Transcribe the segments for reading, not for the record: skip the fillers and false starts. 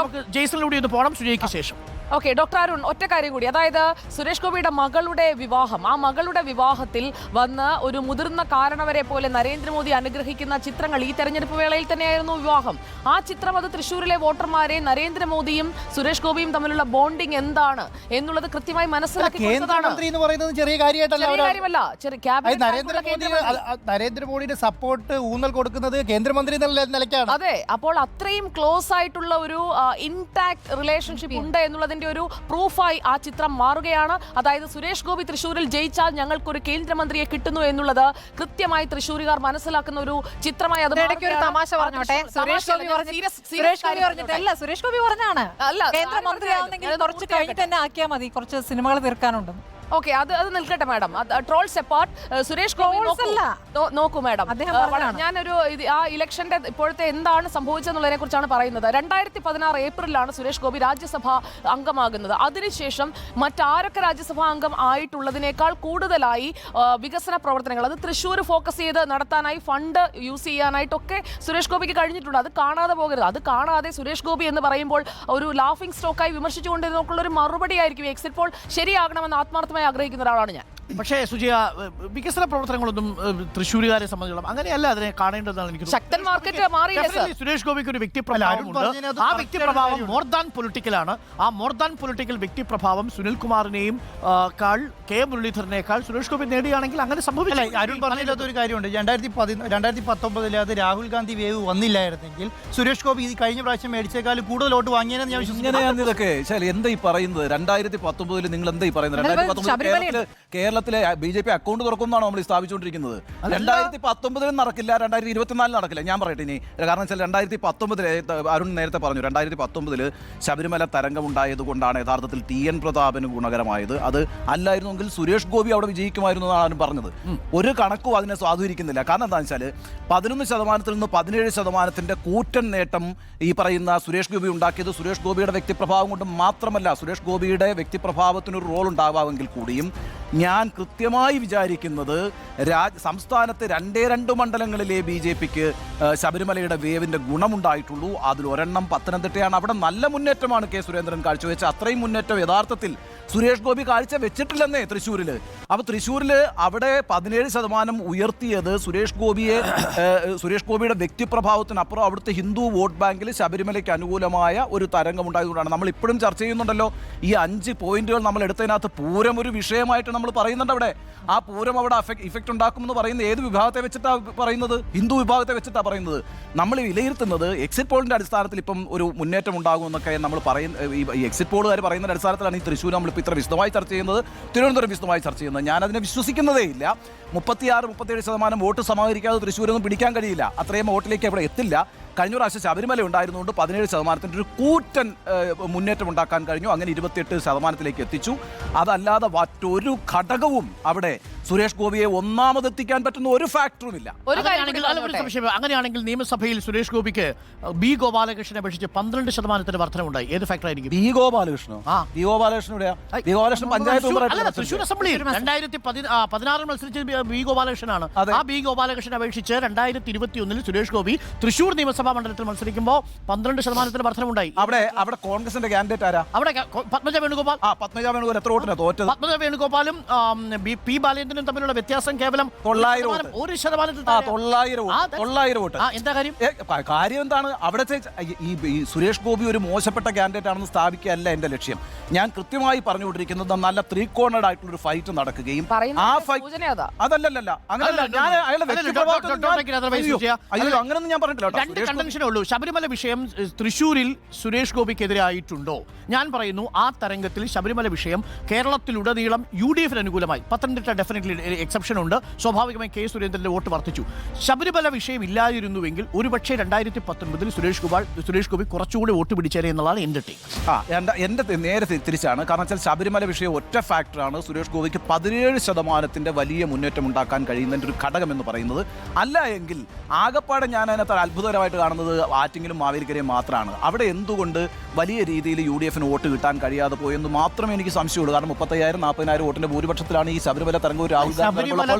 നമുക്ക് ജെയ്സണിലൂടെ ഒന്ന് പോകണം സുജയ്ക്ക് ശേഷം. ഓക്കെ, ഡോക്ടർ അരുൺ, ഒറ്റ കാര്യം കൂടി. അതായത് സുരേഷ് ഗോപിയുടെ മകളുടെ വിവാഹം, ആ മകളുടെ വിവാഹത്തിൽ വന്ന് ഒരു മുതിർന്ന കാരണവരെ പോലെ നരേന്ദ്രമോദി അനുഗ്രഹിക്കുന്ന ചിത്രങ്ങൾ ഈ തെരഞ്ഞെടുപ്പ് വേളയിൽ തന്നെയായിരുന്നു വിവാഹം. ആ ചിത്രം അത് തൃശ്ശൂരിലെ വോട്ടർമാരെ നരേന്ദ്രമോദിയും സുരേഷ് ഗോപിയും തമ്മിലുള്ള ബോണ്ടിങ് എന്താണ് എന്നുള്ളത് കൃത്യമായി മനസ്സിലാക്കി ചെറിയ കാര്യമല്ല. നരേന്ദ്രമോദിയുടെ സപ്പോർട്ട് ഊന്നൽ കൊടുക്കുന്നത് കേന്ദ്രമന്ത്രി നിലയ്ക്കാണ്. അതെ, അപ്പോൾ അത്രയും ക്ലോസ് ആയിട്ടുള്ള ഒരു ഇൻടാക്ട് റിലേഷൻഷിപ്പ് ഉണ്ട് എന്നുള്ളതിന്റെ ഒരു പ്രൂഫായി ആ ചിത്രം മാറുകയാണ്. അതായത് സുരേഷ് ഗോപി തൃശ്ശൂരിൽ ജയിച്ചാൽ ഞങ്ങൾക്കൊരു കേന്ദ്രമന്ത്രി കിട്ടുന്നു എന്നുള്ളത് കൃത്യമായി തൃശ്ശൂരുകാർ മനസ്സിലാക്കുന്ന ഒരു ചിത്രമായി. അത് തമാശ പറഞ്ഞോട്ടെ, സുരേഷ് ഗോപി പറഞ്ഞാണ് കേന്ദ്രമന്ത്രി ആവുന്നെങ്കിൽ കുറച്ച് കഴിഞ്ഞിട്ട് തന്നെ ആക്കിയാൽ മതി, കുറച്ച് സിനിമകൾ തീർക്കാനുണ്ട്. ഓക്കെ, അത് നിൽക്കട്ടെ madam. Trolls apart, Suresh Gopi നോക്കൂ മാഡം, ഞാനൊരു ആ ഇലക്ഷന്റെ ഇപ്പോഴത്തെ എന്താണ് സംഭവിച്ചതെന്നുള്ളതിനെ കുറിച്ചാണ് പറയുന്നത്. 2016 ഏപ്രിലാണ് സുരേഷ് ഗോപി രാജ്യസഭ അംഗമാകുന്നത്. അതിനുശേഷം മറ്റാരൊക്കെ രാജ്യസഭാ അംഗം ആയിട്ടുള്ളതിനേക്കാൾ കൂടുതലായി വികസന പ്രവർത്തനങ്ങൾ, അത് തൃശ്ശൂർ ഫോക്കസ് ചെയ്ത് നടത്താനായി ഫണ്ട് യൂസ് ചെയ്യാനായിട്ടൊക്കെ സുരേഷ് ഗോപിക്ക് കഴിഞ്ഞിട്ടുണ്ട്. അത് കാണാതെ പോകരുത്. അത് കാണാതെ സുരേഷ് ഗോപി എന്ന് പറയുമ്പോൾ ഒരു ലാഫിംഗ് സ്റ്റോക്കായി വിമർശിച്ചുകൊണ്ടിരുന്നൊക്കെയുള്ള ഒരു മറുപടി ആയിരിക്കും എക്സിറ്റ് പോൾ ശരിയാകണമെന്ന് ആത്മാർത്ഥമായി ആഗ്രഹിക്കുന്ന ഒരാളാണ് ഞാൻ. പക്ഷേ സുജയ, വികസന പ്രവർത്തനങ്ങളൊന്നും തൃശ്ശൂരുകാരെ സംബന്ധിച്ചിടത്തോളം അങ്ങനെയല്ല അതിനെ കാണേണ്ടതാണ്. എനിക്ക് ശക്തൻ മാർക്കറ്റ് മാറിയില്ല. സുരേഷ് ഗോപിക്ക് ഒരു വ്യക്തിപ്രഭാവമുണ്ട്. ആ വ്യക്തിപ്രഭാവം മോർ ദാൻ പൊളിറ്റിക്കലാണ്. ആ മോർ ദാൻ പൊളിറ്റിക്കൽ വ്യക്തിപ്രഭാവം സുനിൽകുമാറിനെയും കെ മുരളീധരനേക്കാൾ സുരേഷ് ഗോപി നേടിയാണെങ്കിൽ അങ്ങനെ സംഭവിക്കില്ല. അരുൺ പറഞ്ഞതിനകത്ത് ഒരു കാര്യമുണ്ട്. 2019 അത് രാഹുൽ ഗാന്ധി വേവ് വന്നില്ലായിരുന്നെങ്കിൽ സുരേഷ് ഗോപി ഈ കഴിഞ്ഞ പ്രാവശ്യം മേടിച്ചേക്കാൾ കൂടുതൽ വോട്ട് വാങ്ങിയെന്ന് ഞാൻ വിശ്വസിക്കുന്നു. ഇതൊക്കെ എന്താ ഈ പറയുന്നത്? 2019 നിങ്ങൾ എന്താ ഈ പറയുന്നത്? 2019 കേരളത്തിലെ BJP അക്കൗണ്ട് തുറക്കുമെന്നാണ് നമ്മൾ സ്ഥാപിച്ചുകൊണ്ടിരിക്കുന്നത്. 2019 നടക്കില്ല, 2024 നടക്കില്ല. ഞാൻ പറയട്ടെ ഇനി, കാരണം വെച്ചാൽ 2019 അരുൺ നേരത്തെ പറഞ്ഞു, 2019 ശബരിമല തരംഗം ഉണ്ടായത് കൊണ്ടാണ് യഥാർത്ഥത്തിൽ TN പ്രതാപന് ഗുണകരമായത്. അത് അല്ലായിരുന്നെങ്കിൽ സുരേഷ് ഗോപി അവിടെ വിജയിക്കുമായിരുന്നു എന്നാണ് പറഞ്ഞത്. ഒരു കണക്കും അതിനെ സ്വാധീനിക്കുന്നില്ല. കാരണം എന്താണെന്ന് വെച്ചാൽ 11% നിന്ന് 17% കൂറ്റൻ നേട്ടം ഈ പറയുന്ന സുരേഷ് ഗോപി ഉണ്ടാക്കിയത് സുരേഷ് ഗോപിയുടെ വ്യക്തിപ്രഭാവം കൊണ്ട് മാത്രമല്ല. സുരേഷ് ഗോപിയുടെ വ്യക്തിപ്രഭാവത്തിനൊരു റോൾ ഉണ്ടാവാമെങ്കിൽ കൂടിയും ഞാൻ കൃത്യമായി വിചാരിക്കുന്നത് സംസ്ഥാനത്തെ 2 മണ്ഡലങ്ങളിലെ BJPക്ക് ശബരിമലയുടെ വേവിൻ്റെ ഗുണമുണ്ടായിട്ടുള്ളൂ. അതിലൊരെണ്ണം പത്തനംതിട്ടയാണ്. അവിടെ നല്ല മുന്നേറ്റമാണ് കെ സുരേന്ദ്രൻ കാഴ്ചവെച്ച. അത്രയും മുന്നേറ്റം യഥാർത്ഥത്തിൽ സുരേഷ് ഗോപി കാഴ്ച വെച്ചിട്ടില്ലെന്നേ തൃശ്ശൂരിൽ. അപ്പോൾ തൃശ്ശൂരിൽ അവിടെ 17% ഉയർത്തിയത് സുരേഷ് ഗോപിയുടെ വ്യക്തിപ്രഭാവത്തിനപ്പുറം അവിടുത്തെ ഹിന്ദു വോട്ട് ബാങ്കിൽ ശബരിമലയ്ക്ക് അനുകൂലമായ ഒരു തരംഗമുണ്ടായതുകൊണ്ടാണ്. നമ്മൾ ഇപ്പോഴും ചർച്ച ചെയ്യുന്നുണ്ടല്ലോ ഈ 5 പോയിന്റുകൾ നമ്മൾ എടുത്തതിനകത്ത് പൂരം ഒരു വിഷയമായിട്ട് നമ്മൾ പറയുന്നുണ്ട്. അവിടെ ആ പൂരം അവിടെ ഇഫക്റ്റ് ഉണ്ടാക്കുമെന്ന് പറയുന്നത് ഏത് വിഭാഗത്തെ വെച്ചിട്ടാണ് പറയുന്നത്? ഹിന്ദു വിഭാഗത്തെ വെച്ചിട്ടാണ് പറയുന്നത്. നമ്മൾ വിലയിരുത്തുന്നത് എക്സിറ്റ് പോളിൻ്റെ അടിസ്ഥാനത്തിൽ ഇപ്പം ഒരു മുന്നേറ്റം ഉണ്ടാകുമെന്നൊക്കെ നമ്മൾ ഈ എക്സിറ്റ് പോളുകാർ പറയുന്നതിൻ്റെ അടിസ്ഥാനത്തിലാണ് ഈ തൃശ്ശൂർ നമ്മളിപ്പോൾ ഇത്ര വിശദമായി ചർച്ച ചെയ്യുന്നത്, തിരുവനന്തപുരം വിശദമായി ചർച്ച ചെയ്യുന്നത്. ഞാനതിനെ വിശ്വസിക്കുന്നതേ ഇല്ല. 36-37% വോട്ട് സമാഹരിക്കാതെ തൃശ്ശൂരൊന്നും പിടിക്കാൻ കഴിയില്ല. അത്രയും വോട്ടിലേക്ക് അവിടെ എത്തില്ല. കഴിഞ്ഞ പ്രാവശ്യം ശബരിമല ഉണ്ടായിരുന്നുകൊണ്ട് 17% ഒരു കൂറ്റൻ മുന്നേറ്റം ഉണ്ടാക്കാൻ കഴിഞ്ഞു. അങ്ങനെ 28% എത്തിച്ചു. അതല്ലാതെ മറ്റൊരു ഘടകവും അവിടെ സുരേഷ് ഗോപിയെ ഒന്നാമതെത്തിക്കാൻ പറ്റുന്ന ഒരു ഫാക്ടറും ഇല്ല. അങ്ങനെയാണെങ്കിൽ നിയമസഭയിൽ സുരേഷ് ഗോപിക്ക് ബി ഗോപാലകൃഷ്ണനെ അപേക്ഷിച്ച് 12% വർധനമുണ്ടായി. ഏത് ഫാക്ടറായിരിക്കും? ബി ഗോപാലകൃഷ്ണൻ പഞ്ചായത്ത് തൃശ്ശൂർ അസംബ്ലിയിൽ 2016 മത്സരിച്ച ബി ഗോപാലകൃഷ്ണനാണ്. ആ ബി ഗോപാലകൃഷ്ണനെ അപേക്ഷിച്ച് 2021 സുരേഷ് ഗോപി തൃശ്ശൂർ നിയമസഭാ മണ്ഡലത്തിൽ മത്സരിക്കുമ്പോൾ 12% വർധനമുണ്ടായി. അവിടെ കോൺഗ്രസിന്റെ കാൻഡിഡേറ്റ് ആരാ? അവിടെ പത്മജ വേണുഗോപാൽ എത്ര വോട്ടിനാ തോറ്റത്? പത്മജ വേണുഗോപാലും പി ബാലേന്ദ്രനും തമ്മിലുള്ള വ്യത്യാസം കേവലം 900 വോട്ട്. എന്താ കാര്യം? കാര്യം എന്താണ്? അവിടുത്തെ ഈ സുരേഷ് ഗോപി ഒരു മോശപ്പെട്ട കാൻഡിഡേറ്റ് ആണെന്ന് സ്ഥാപിക്കുകയല്ല എന്റെ ലക്ഷ്യം. ഞാൻ കൃത്യമായി പറഞ്ഞുകൊണ്ടിരിക്കുന്നത് നല്ല 3 കോർണേഡ് ആയിട്ടുള്ള ഒരു ഫൈറ്റ് നടക്കുകയും ആ ഫൈറ്റ് അതല്ലല്ല അങ്ങനെയല്ല. ഞാൻ അങ്ങനെയൊന്നും ഞാൻ പറഞ്ഞിട്ടില്ല. കണ്ടൻഷനേ ഉള്ളൂ. ശബരിമല വിഷയം തൃശ്ശൂരിൽ സുരേഷ് ഗോപിക്കെതിരായിട്ടുണ്ടോ? ഞാൻ പറയുന്നു ആ തരംഗത്തിൽ ശബരിമല വിഷയം കേരളത്തിലുടനീളം UDF അനുകൂലമായി. പത്തനംതിട്ട ഡെഫിനറ്റ്ലി എക്സെപ്ഷൻ ഉണ്ട്. സ്വാഭാവികമായി കെ സുരേന്ദ്രന്റെ വോട്ട് വർദ്ധിച്ചു. ശബരിമല വിഷയം ഇല്ലാതിരുന്നുവെങ്കിൽ ഒരുപക്ഷെ 2019 സുരേഷ് ഗോപി കുറച്ചുകൂടി വോട്ട് പിടിച്ചേരെ എന്നുള്ളതാണ് എന്റെ ടേക്ക്. എന്റെ നേരെ തിരിച്ചാണ്. കാരണം വെച്ചാൽ ശബരിമല വിഷയം ഒറ്റ ഫാക്ടറാണ് സുരേഷ് ഗോപിക്ക് 17% വലിയ മുന്നേറ്റം ഉണ്ടാക്കാൻ കഴിയുന്നതിന്റെ ഒരു ഘടകം എന്ന് പറയുന്നത്. അല്ല എങ്കിൽ ആകപ്പാടെ ഞാൻ അതിനകത്ത് അത്ഭുതകരമായിട്ട് കാണുന്നത് ആറ്റിങ്ങലും മാവേലിക്കരയും മാത്രമാണ്. അവിടെ എന്തുകൊണ്ട് വലിയ രീതിയിൽ UDFന് വോട്ട് കിട്ടാൻ കഴിയാതെ പോയെന്ന് മാത്രമേ എനിക്ക് സംശയമുള്ളൂ. കാരണം 35,000-40,000 വോട്ടിന്റെ ഭൂരിപക്ഷത്തിലാണ് ഈ ശബരിമല തരംഗവും രാഹുൽ ഗാന്ധി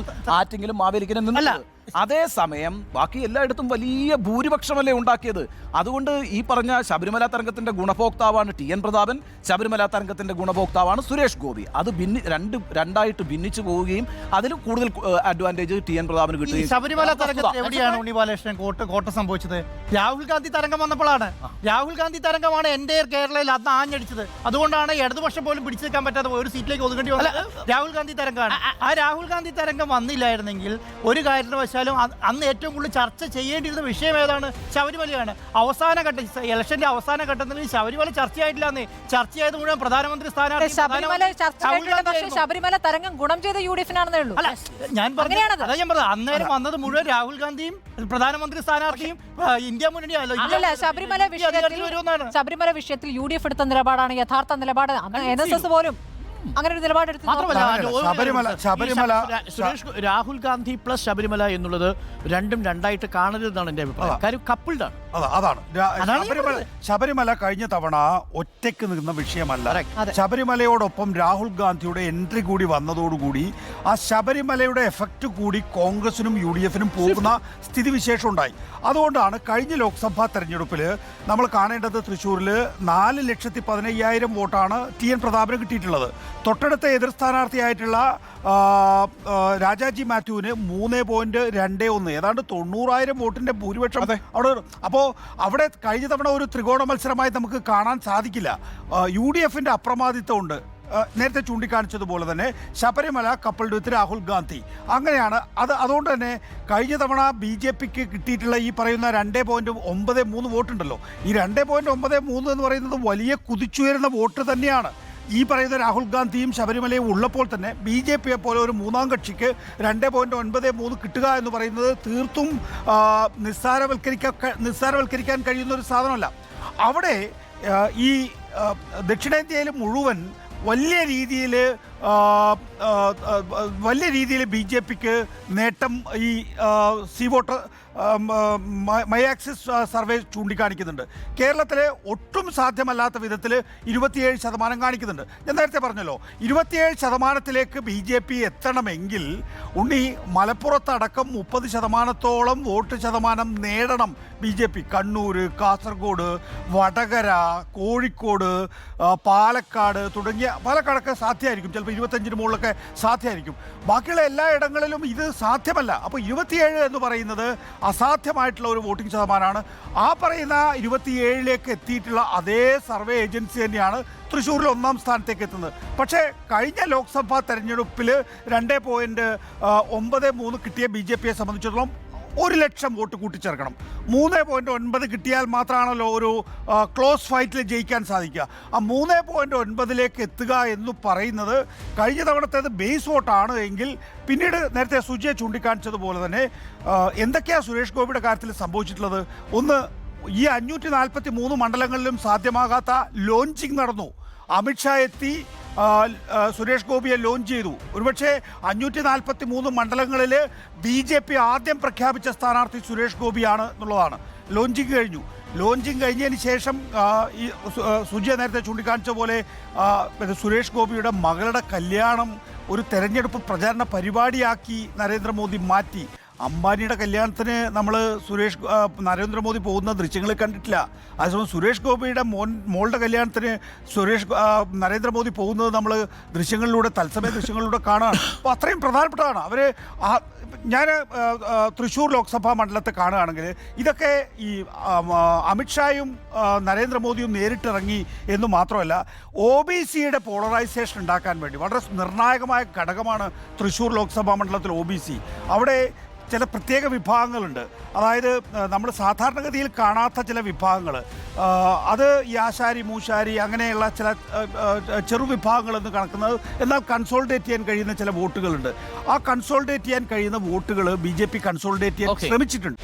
ആറ്റിങ്ങലും മാവേലിക്കരയും നിന്നത്. അതേസമയം ബാക്കി എല്ലായിടത്തും വലിയ ഭൂരിപക്ഷമല്ലേ ഉണ്ടാക്കിയത്. അതുകൊണ്ട് ഈ പറഞ്ഞ ശബരിമല തരംഗത്തിന്റെ ഗുണഭോക്താവാണ് TN പ്രതാപൻ, ശബരിമല തരംഗത്തിന്റെ ഗുണഭോക്താവാണ് സുരേഷ് ഗോപി. അത് രണ്ടായിട്ട് ഭിന്നിച്ചു പോവുകയും അതിൽ കൂടുതൽ അഡ്വാൻറ്റേജ് TN പ്രതാപന് കിട്ടുകയും. ശബരിമല തരംഗത്തിൽ എവിടെയാണ് ഉണ്ണി ബാലകൃഷ്ണൻ കോട്ട സംഭവിച്ചത്? രാഹുൽ ഗാന്ധി തരംഗം വന്നപ്പോഴാണ്. രാഹുൽ ഗാന്ധി തരംഗമാണ് എൻ്റെ കേരളയിൽ അന്ന് ആഞ്ഞടിച്ചത്. അതുകൊണ്ടാണ് ഇടതുപക്ഷം പോലും പിടിച്ചു നിൽക്കാൻ പറ്റാത്ത ഒരു സീറ്റിലേക്ക് ഒതുങ്ങേണ്ടി വന്നത് രാഹുൽ ഗാന്ധി തരംഗമാണ്. ആ രാഹുൽ ഗാന്ധി തരംഗം വന്നില്ലായിരുന്നെങ്കിൽ ഒരു കാരണവശാലും അന്ന് ഏറ്റവും കൂടുതൽ ചർച്ച ചെയ്യേണ്ടിയിരുന്ന വിഷയം ഏതാണ്? ശബരിമലയാണ്. അവസാന ഘട്ടം, ഇലക്ഷന്റെ അവസാന ഘട്ടത്തിൽ ശബരിമല ചർച്ചയായിട്ടില്ലാന്നേ. ചർച്ചയായത് മുഴുവൻ പ്രധാനമന്ത്രി സ്ഥാനാർത്ഥി ശബരിമല തരംഗം ഗുണം ചെയ്ത UDF ഉള്ളൂ. അല്ല, ഞാൻ പറഞ്ഞത് അന്നേരം വന്നത് മുഴുവൻ രാഹുൽ ഗാന്ധിയും പ്രധാനമന്ത്രി സ്ഥാനാർത്ഥിയും ഇന്ത്യ മുന്നണി. ശബരിമല വിഷയത്തിൽ UDF എടുത്ത നിലപാടാണ് യഥാർത്ഥ നിലപാട്. NSS പോലും അങ്ങനെ ഒരു നിലപാടെടുത്തു. രാഹുൽ ഗാന്ധി പ്ലസ് ശബരിമല എന്നുള്ളത് രണ്ടും രണ്ടായിട്ട് കാണരുതെന്നാണ് എന്റെ അഭിപ്രായം. കാര്യം കപ്പിൾഡ് ആണ്. അതാണ് ശബരിമല കഴിഞ്ഞ തവണ ഒറ്റയ്ക്ക് നിന്ന വിഷയമല്ല. ശബരിമലയോടൊപ്പം രാഹുൽ ഗാന്ധിയുടെ എൻട്രി കൂടി വന്നതോടുകൂടി ആ ശബരിമലയുടെ എഫക്റ്റ് കൂടി കോൺഗ്രസിനും UDFനും പോകുന്ന സ്ഥിതിവിശേഷം ഉണ്ടായി. അതുകൊണ്ടാണ് കഴിഞ്ഞ ലോക്സഭാ തെരഞ്ഞെടുപ്പിൽ നമ്മൾ കാണേണ്ടത് തൃശ്ശൂരിൽ 4,15,000 വോട്ടാണ് TN പ്രതാപന് കിട്ടിയിട്ടുള്ളത്. തൊട്ടടുത്ത എതിർ സ്ഥാനാർത്ഥിയായിട്ടുള്ള രാജാജി മാത്യുവിന് 3.21, ഏതാണ്ട് 90,000 വോട്ടിന്റെ ഭൂരിപക്ഷം അവിടെ. അപ്പോൾ അവിടെ കഴിഞ്ഞ തവണ ഒരു ത്രികോണ മത്സരമായി നമുക്ക് കാണാൻ സാധിക്കില്ല. UDFന്റെ അപ്രമാദിത്വമുണ്ട്. നേരത്തെ ചൂണ്ടിക്കാണിച്ചതുപോലെ തന്നെ ശബരിമല കപ്പിൾഡ് വിത്ത് രാഹുൽ ഗാന്ധി. അങ്ങനെയാണ് അതുകൊണ്ട് തന്നെ കഴിഞ്ഞ തവണ BJPക്ക് കിട്ടിയിട്ടുള്ള ഈ പറയുന്ന 2.93 വോട്ടുണ്ടല്ലോ, ഈ 2.93 എന്ന് പറയുന്നത് വലിയ കുതിച്ചുയരുന്ന വോട്ട് തന്നെയാണ്. ഈ പറയുന്ന രാഹുൽ ഗാന്ധിയും ശബരിമലയും ഉള്ളപ്പോൾ തന്നെ BJPയെ പോലെ ഒരു മൂന്നാം കക്ഷിക്ക് 2.93 കിട്ടുക എന്ന് പറയുന്നത് തീർത്തും നിസ്സാരവൽക്കരിക്കാൻ കഴിയുന്ന ഒരു സാധനമല്ല. അവിടെ ഈ ദക്ഷിണേന്ത്യയിൽ മുഴുവൻ വലിയ രീതിയിൽ BJPക്ക് നേട്ടം ഈ C vote my axis survey ചൂണ്ടിക്കാണിക്കുന്നുണ്ട്. കേരളത്തിലെ ഒട്ടും സാധ്യമല്ലാത്ത വിധത്തിൽ 27% കാണിക്കുന്നുണ്ട്. ഞാൻ നേരത്തെ പറഞ്ഞല്ലോ, 27%ത്തിലേക്ക് BJP എത്തണമെങ്കിൽ ഉണ്ണി മലപ്പുറത്തടക്കം 30%-ഓളം വോട്ട് ശതമാനം നേടണം BJP. കണ്ണൂർ, കാസർഗോഡ്, വടകര, കോഴിക്കോട്, പാലക്കാട് തുടങ്ങിയ പാലക്കാടൊക്കെ സാധ്യമായിരിക്കും, ചിലപ്പോൾ 25-ന് മുകളിലൊക്കെ സാധ്യമായിരിക്കും. ബാക്കിയുള്ള എല്ലാ ഇടങ്ങളിലും ഇത് സാധ്യമല്ല. അപ്പോൾ 27 എന്ന് പറയുന്നത് അസാധ്യമായിട്ടുള്ള ഒരു വോട്ടിംഗ് ശതമാനമാണ്. ആ പറയുന്ന 27ലേക്ക് എത്തിയിട്ടുള്ള അതേ സർവേ ഏജൻസി തന്നെയാണ് തൃശ്ശൂരിൽ 1ാം സ്ഥാനത്തേക്ക് എത്തുന്നത്. പക്ഷേ കഴിഞ്ഞ ലോക്സഭാ തെരഞ്ഞെടുപ്പിൽ 2.93 കിട്ടിയ BJPയെ സംബന്ധിച്ചിടത്തോളം 1,00,000 വോട്ട് കൂട്ടിച്ചേർക്കണം. 3.9 കിട്ടിയാൽ മാത്രമാണല്ലോ ഒരു ക്ലോസ് ഫൈറ്റിൽ ജയിക്കാൻ സാധിക്കുക. ആ 3.9ലേക്ക് എത്തുക എന്ന് പറയുന്നത് കഴിഞ്ഞ തവണത്തേത് ബേസ് വോട്ടാണ് എങ്കിൽ പിന്നീട് നേരത്തെ സുജിയെ ചൂണ്ടിക്കാണിച്ചതുപോലെ തന്നെ എന്തൊക്കെയാണ് സുരേഷ് ഗോപിയുടെ കാര്യത്തിൽ സംഭവിച്ചിട്ടുള്ളത്? ഒന്ന്, ഈ 543 മണ്ഡലങ്ങളിലും സാധ്യമാകാത്ത ലോഞ്ചിങ് നടന്നു. അമിത്ഷാ എത്തി സുരേഷ് ഗോപിയെ ലോഞ്ച് ചെയ്തു. ഒരുപക്ഷെ 543 മണ്ഡലങ്ങളിൽ BJP ആദ്യം പ്രഖ്യാപിച്ച സ്ഥാനാർത്ഥി സുരേഷ് ഗോപിയാണ് എന്നുള്ളതാണ്. ലോഞ്ചിങ് കഴിഞ്ഞതിന് ശേഷം ഈ സുജിയ നേരത്തെ ചൂണ്ടിക്കാണിച്ച പോലെ സുരേഷ് ഗോപിയുടെ മകളുടെ കല്യാണം ഒരു തെരഞ്ഞെടുപ്പ് പ്രചാരണ പരിപാടിയാക്കി നരേന്ദ്രമോദി മാറ്റി. അംബാനിയുടെ കല്യാണത്തിന് നമ്മൾ നരേന്ദ്രമോദി പോകുന്ന ദൃശ്യങ്ങൾ കണ്ടിട്ടില്ല. അതേസമയം സുരേഷ് ഗോപിയുടെ മോളുടെ കല്യാണത്തിന് നരേന്ദ്രമോദി പോകുന്നത് നമ്മൾ തത്സമയ ദൃശ്യങ്ങളിലൂടെ കാണാണ്. അപ്പോൾ അത്രയും പ്രധാനപ്പെട്ടതാണ്. ഞാൻ തൃശ്ശൂർ ലോക്സഭാ മണ്ഡലത്തെ കാണുകയാണെങ്കിൽ ഇതൊക്കെ ഈ അമിത്ഷായും നരേന്ദ്രമോദിയും നേരിട്ടിറങ്ങി എന്ന് മാത്രമല്ല, OBCയുടെ പോളറൈസേഷൻ ഉണ്ടാക്കാൻ വേണ്ടി വളരെ നിർണായകമായ ഘടകമാണ് തൃശ്ശൂർ ലോക്സഭാ മണ്ഡലത്തിൽ OBC. അവിടെ ചില പ്രത്യേക വിഭാഗങ്ങളുണ്ട്. അതായത് നമ്മൾ സാധാരണഗതിയിൽ കാണാത്ത ചില വിഭാഗങ്ങൾ, അത് ഈ ആശാരി, മൂശാരി അങ്ങനെയുള്ള ചില ചെറുവിഭാഗങ്ങളെന്ന് കണക്കുന്നത്. എന്നാൽ കൺസോൾഡേറ്റ് ചെയ്യാൻ കഴിയുന്ന ചില വോട്ടുകളുണ്ട്. ആ കൺസോൾഡേറ്റ് ചെയ്യാൻ കഴിയുന്ന വോട്ടുകൾ BJP കൺസോൾഡേറ്റ് ചെയ്യാൻ ശ്രമിച്ചിട്ടുണ്ട്.